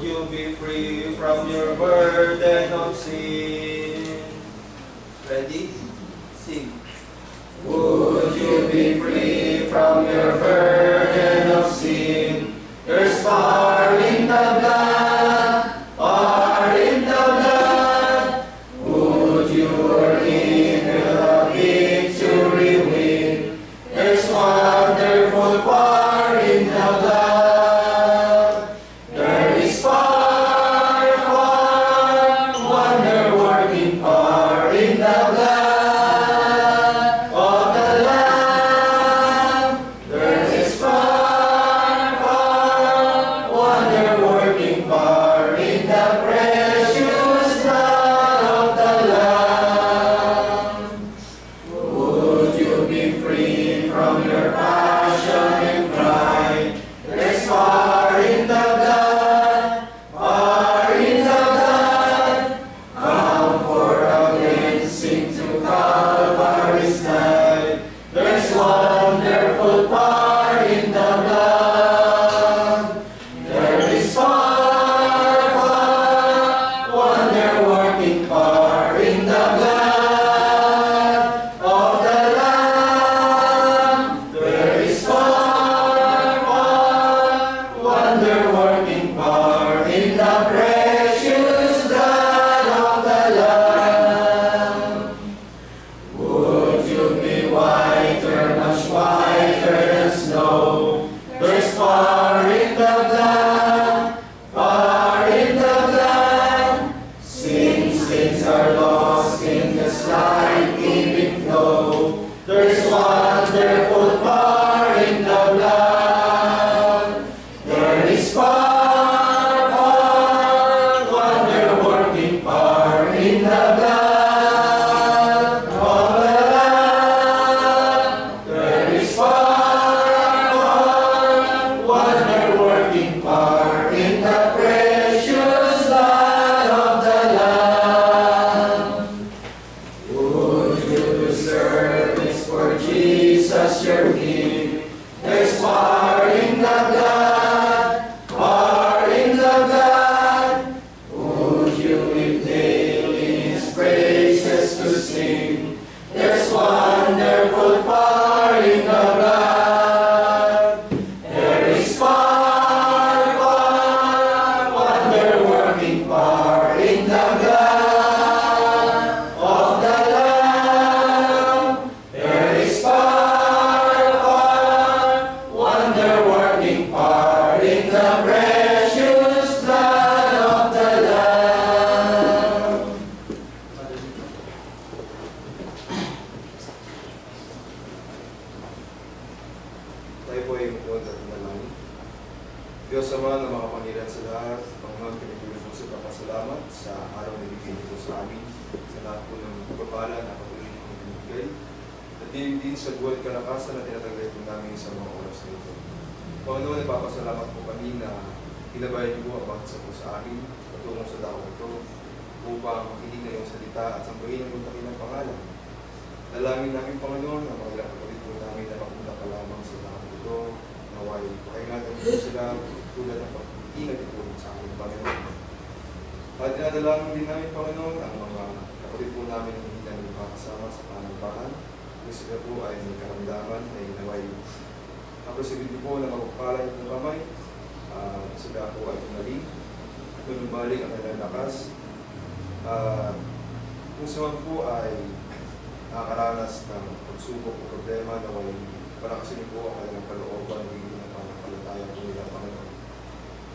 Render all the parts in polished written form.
Would you be free from your burden of sin? Ready? Sing. Would you be free from your burden of sin? There's power in the blood, power in the blood. Would your evil victory win? There's wonderful power in the blood. There is power, power, wonder-working power in the blood.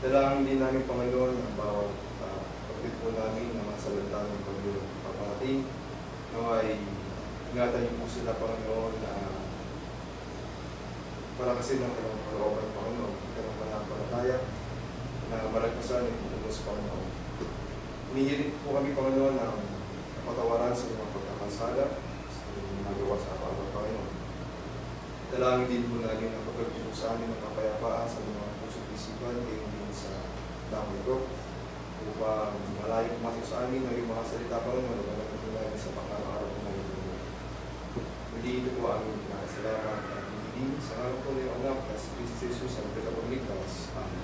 Dalangin din namin, Panginoon, ang bawat kapatid po namin na masalanta ng Panginoon paparating. Naway, ingatan niyo po sila, Panginoon, na palakasin ng kanilang kalooban, Panginoon, kanilang pananampalataya, na malagpasan ng pupunta sa Panginoon. Humihirit po kami, Panginoon, ng patawaran sa mga pagkakasala, sa mga nagawa sa araw-araw, Panginoon. Dalangin din po namin ang pagkakulo sa amin ng kapayapaan sa mga puso't isipan, gayon din sa damo ito, upang malayo pumasok sa amin ng mga salita, Panginoon, na nagpapatunayan sa pang-araw-araw ng mga ito. Hindi ito po aming pinakasalamat at hindi sa araw po ng anak na si Kristo Jesus ang pinakapagligtas. Amen.